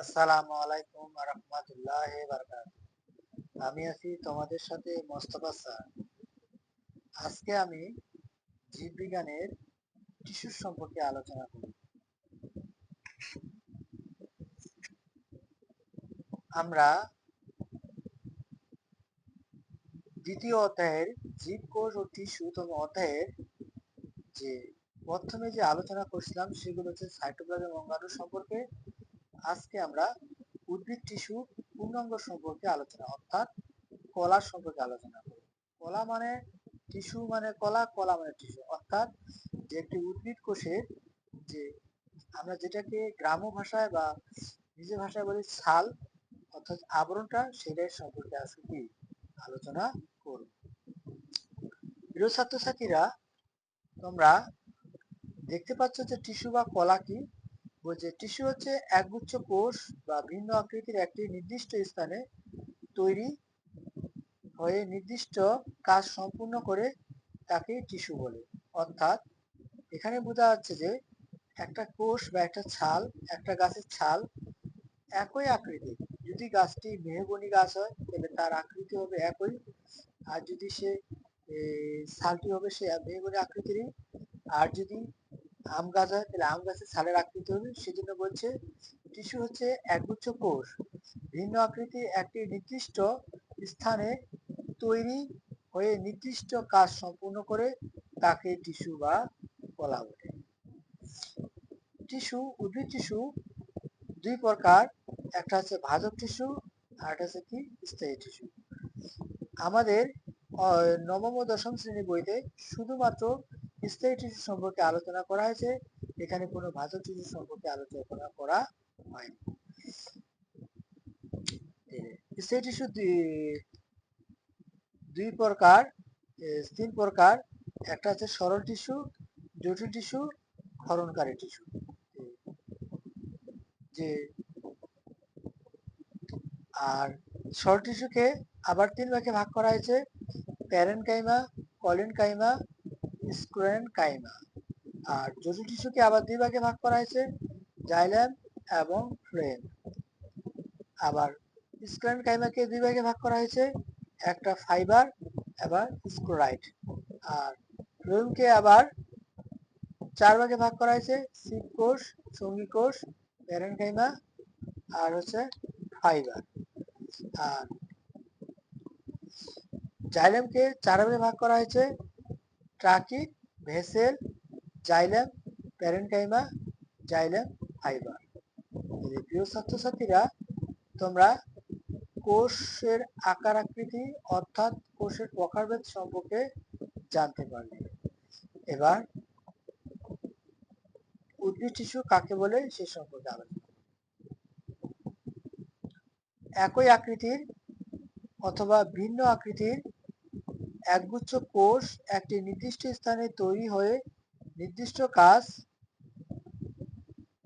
আসসালামু আলাইকুম রাহমাতুল্লাহি বারাকাতুহু। আমি আছি তোমাদের সাথে মোস্তফা স্যার। আজকে আমি জীববিজ্ঞানের টিস্যু সম্পর্কে আলোচনা করব। আমরা দ্বিতীয় অধ্যায়ের জীবকোষ ও টিস্যুতম অধ্যায়ের যে প্রথমে যে আলোচনা করছিলাম সেগুলো হচ্ছে সাইটোপ্লাজম অঙ্গাণু সম্পর্কে। আজকে আমরা উদ্ভিদ টিস্যু পূর্ণাঙ্গ সম্পর্কে আলোচনা অর্থাৎ কলা সম্পর্কে আলোচনা করব। কলা মানে টিস্যু মানে কলা, কলা মানে টিস্যু অর্থাৎ যে একটি উদ্ভিদ কোষের যে আমরা যেটাকে গ্রাম্য ভাষায় বা নিজের ভাষায় বলি ছাল অর্থাৎ আবরণটা সেটার সম্পর্কে আজকে কি আলোচনা করব। প্রিয় ছাত্রছাত্রীরা, তোমরা দেখতে পাচ্ছ যে টিস্যু বা কলা কি? বলছে টিস্যু হচ্ছে একগুচ্ছ কোষ বা ভিন্ন আকৃতির একটি নির্দিষ্ট স্থানে তৈরি হয়ে নির্দিষ্ট কাজ সম্পূর্ণ করে তাকে টিস্যু বলে। অর্থাৎ এখানে বোঝা যাচ্ছে যে একটা কোষ বা একটা ছাল, একটা গাছের ছাল একই আকৃতির। যদি গাছটি মেহগনি গাছ হয় তাহলে তার আকৃতি হবে একই, আর যদি সে ছালটি হবে সে মেহগনি আকৃতিরই। আর যদি আম গাছ হয় তাহলে আম গাছের ছালের আকৃতি হবে। সেজন্য বলছে টিস্যু হচ্ছে একগুচ্ছ কোষ ভিন্ন আকৃতি একটি নির্দিষ্ট স্থানে তৈরি হয়ে নির্দিষ্ট কাজ সম্পূর্ণ করে তাকে টিস্যু বা কলা বলে। টিস্যু, উদ্ভিদ টিস্যু দুই প্রকার, একটা হচ্ছে ভাজক টিস্যু আর একটা হচ্ছে কি স্থায়ী টিস্যু। আমাদের নবম ও দশম শ্রেণী বইতে শুধুমাত্র স্থায়ী টিস্যু সম্পর্কে আলোচনা করা হয়েছে, এখানে কোনো ভাজক টিস্যু সম্পর্কে আলোচনা করা হয়নি। স্থায়ী টিস্যু দুই প্রকার, তিন প্রকার, একটা হচ্ছে সরল টিস্যু, জটিল টিস্যু, ক্ষরণকারী টিস্যু। যে আর সরল টিস্যুকে আবার তিন ভাগে ভাগ করা হয়েছে: প্যারেনকাইমা, কলিনকাইমা, স্ক্লেরেনকাইমা। আর জটিল টিস্যুকে আবার দুই ভাগে ভাগ করা হয়েছে: জাইলেম এবং ফ্লোয়েম। আবার স্ক্লেরেনকাইমাকে দুই ভাগে ভাগ করা হয়েছে, একটা ফাইবার আবার স্ক্লেরাইড। আর ফ্লোয়েমকে আবার চার ভাগে ভাগ করা হয়েছে: সিপ কোষ, সঙ্গী কোষ, প্যারেনকাইমা আর হচ্ছে ফাইবার। আর জাইলেমকে চার ভাগে ভাগ করা হয়েছে: tracheid, vessel, xylem, parenchyma, xylem, fibre. প্রিয় ছাত্রছাত্রীরা, তোমরা কোষের আকার আকৃতি অর্থাৎ কোষের প্রকারভেদ সম্পর্কে জানতে পারলে। এবার উদ্ভিদ টিস্যু কাকে বলে সে সম্পর্কে আলোচনা। একই আকৃতির অথবা ভিন্ন আকৃতির একগুচ্ছ কোষ একটি নির্দিষ্ট স্থানে তৈরি হয়ে নির্দিষ্ট কাজ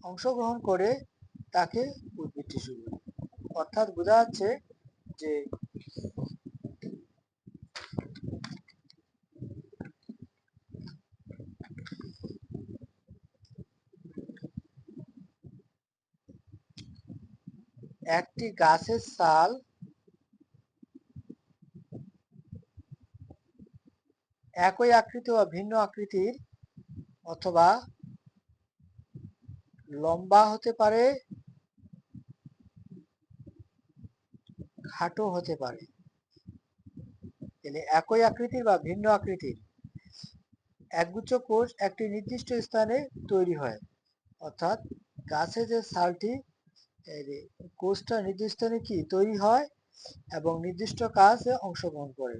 অংশগ্রহণ করে তাকে উদ্ভিদ টিস্যু বলে। অর্থাৎ বোঝা যাচ্ছে যে একটি গাছের ছাল একই আকৃতি বা ভিন্ন আকৃতির অথবা লম্বা হতে পারে, খাটো হতে পারে। একই আকৃতির বা ভিন্ন আকৃতির একগুচ্ছ কোষ একটি নির্দিষ্ট স্থানে তৈরি হয়। অর্থাৎ গাছে যে ছালটি কোষটা নির্দিষ্ট স্থানে কি তৈরি হয় এবং নির্দিষ্ট কাজে অংশগ্রহণ করে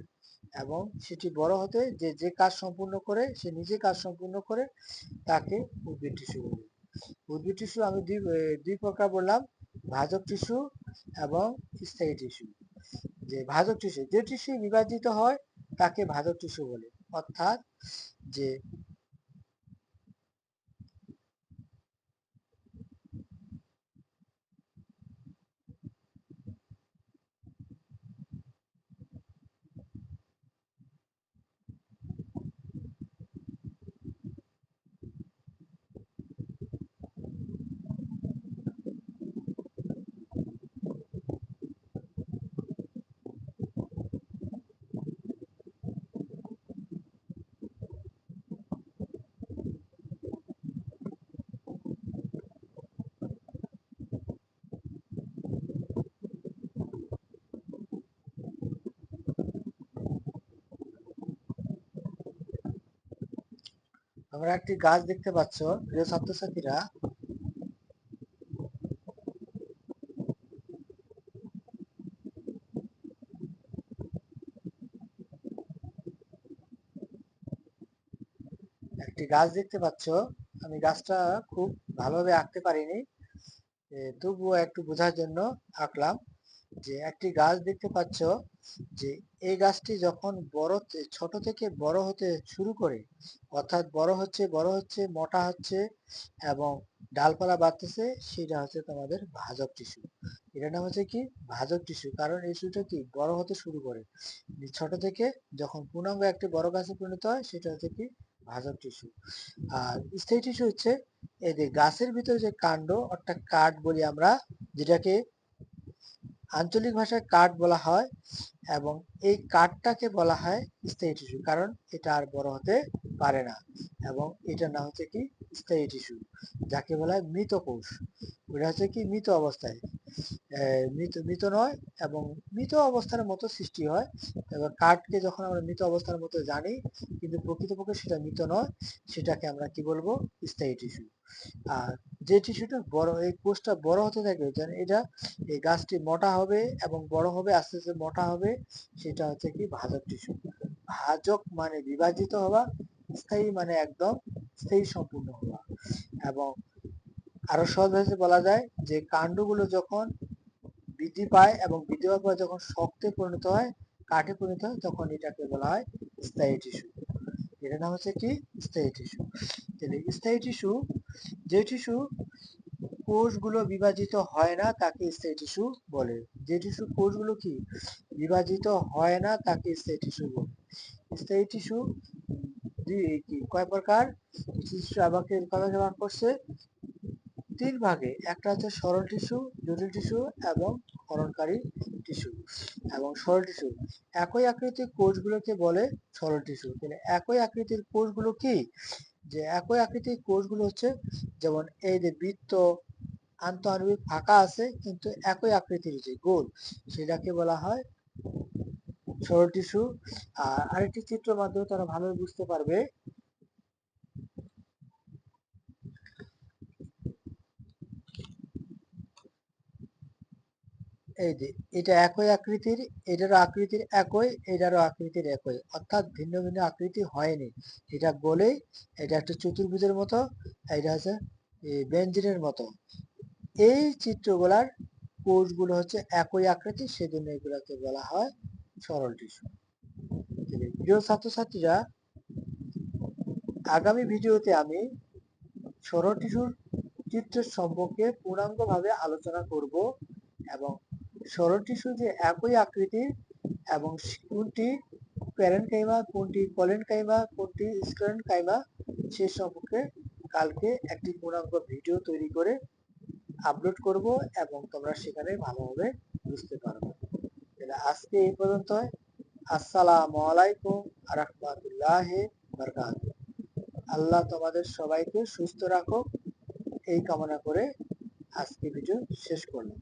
এবং সেটি বড় হতে যে যে কাজ সম্পূর্ণ করে সে নিজে কাজ সম্পূর্ণ করে তাকে উদ্ভিদ টিস্যু বলে। উদ্ভিদ টিস্যু আমি দুই প্রকার বললাম: ভাজক টিস্যু এবং স্থায়ী টিস্যু। যে ভাজক টিস্যু, যে টিস্যু বিভাজিত হয় তাকে ভাজক টিস্যু বলে। অর্থাৎ যে তোমরা একটি গাছ দেখতে পাচ্ছ প্রিয় ছাত্রছাত্রীরা। একটি গাছ দেখতে পাচ্ছ। আমি গাছটা খুব ভালোভাবে আঁকতে পারিনি, তবুও একটু বোঝার জন্য আঁকলাম। যে একটি গাছ দেখতে পাচ্ছ, যে এই গাছটি যখন ছোট থেকে বড় হতে শুরু করে, অর্থাৎ বড় হচ্ছে মোটা হচ্ছে এবং ডালপালা বাড়তেছে, সেটা হচ্ছে তোমাদের ভাজক টিস্যু। এটার নাম হচ্ছে কি? ভাজক টিস্যু। কারণ এই টিস্যুটা কি বড় হতে শুরু করে, ছোট থেকে যখন পূর্ণাঙ্গ একটি বড় গাছে পরিণত হয়, সেটা হচ্ছে কি? ভাজক টিস্যু। আর স্থায়ী টিস্যু হচ্ছে এই যে গাছের ভিতরে যে কাণ্ড, অর্থাৎ কাঠ বলি আমরা, যেটাকে আঞ্চলিক ভাষায় কাঠ বলা হয়, এবং এই কাঠটাকে বলা হয় স্থায়ী টিস্যু। কারণ এটা আর বড় হতে পারে না, এবং এটার নাম হচ্ছে কি? স্থায়ী টিস্যু। যাকে বলা হয় মৃত কোষ। ওটা হচ্ছে কি? মৃত অবস্থায়, মৃত মৃত নয়, এবং মৃত অবস্থার মতো সৃষ্টি হয়। এবার কাঠকে যখন আমরা মৃত অবস্থার মতো জানি, কিন্তু প্রকৃতপক্ষে সেটা মৃত নয়, সেটাকে আমরা কি বলবো? স্থায়ী টিস্যু। আর যে টিস্যুটা বড়, এই কোষটা বড় হতে থাকে, এটা এই গাছটি মোটা হবে এবং বড় হবে, আস্তে আস্তে মোটা হবে, সেটা হচ্ছে কি? ভাজক টিস্যু। ভাজক মানে বিভাজিত হওয়া, স্থায়ী মানে একদম স্থায়ী সম্পূর্ণ হওয়া। এবং আরো সহজ ভাষায় বলা যায় যে কাণ্ডগুলো যখন বৃদ্ধি পায় এবং বৃদ্ধি হওয়ার পর যখন শক্তে পরিণত হয়, কাঠে পরিণত হয়, তখন এটাকে বলা হয় স্থায়ী টিস্যু। এটার নাম হচ্ছে কি? স্থায়ী টিস্যু। তাহলে স্থায়ী টিস্যু, যে টিস্যু কোষগুলো বিভাজিত হয় না, তাকে স্থায়ী টিস্যু বলে। যে টিস্যু কোষগুলো কি বিভাজিত হয় না, তাকে স্থায়ী টিস্যু বলে। স্থায়ী টিস্যু কি কয় প্রকার? টিস্যু আমাকে ভাগ করছে তিন ভাগে। একটা হচ্ছে সরল টিস্যু, জটিল টিস্যু এবং ক্ষরণকারী টিস্যু। এবং সরল টিস্যু, একই আকৃতির কোষগুলোকে বলে সরল টিস্যু। তাহলে একই আকৃতির কোষগুলো কি? যে একই আকৃতির কোষগুলো হচ্ছে, যেমন এই যে বৃত্ত, আন্তঃআণবিক ফাঁকা আছে কিন্তু একই আকৃতির, যে গোল, সেটাকে বলা হয় সরল টিস্যু। আর আরেকটি চিত্রের মাধ্যমে তারা ভালোভাবে বুঝতে পারবে। এই যে এটা একই আকৃতির, এটারও আকৃতির একই, এটারও আকৃতির একই, অর্থাৎ ভিন্ন ভিন্ন আকৃতি হয়নি। এটা গোলেই, এটা একটা চতুর্ভুজের মতো, এটা হচ্ছে ব্যঞ্জনের মতো। এই চিত্রগুলার কোষগুলো হচ্ছে একই আকৃতি, সেজন্য এগুলাকে বলা হয় সরল টিস্যু। প্রিয় ছাত্রছাত্রীরা, আগামী ভিডিওতে আমি সরল টিস্যুর চিত্রের সম্পর্কে পূর্ণাঙ্গভাবে আলোচনা করব, এবং সরল টিস্যু যে একই আকৃতির, এবং কোনটি প্যারেনকাইমা, কোনটি কলেনকাইমা, কোনটি স্ক্লেরেনকাইমা, সে সম্পর্কে কালকে একটি পূর্ণাঙ্গ ভিডিও তৈরি করে আপলোড করব, এবং তোমরা সেখানে ভালোভাবে বুঝতে পারবে। তাহলে আজকে এই পর্যন্ত। আসসালামু আলাইকুম ওয়া রাহমাতুল্লাহি ওয়া বারাকাতুহু। আল্লাহ তোমাদের সবাইকে সুস্থ রাখো, এই কামনা করে আজকে ভিডিও শেষ করলাম।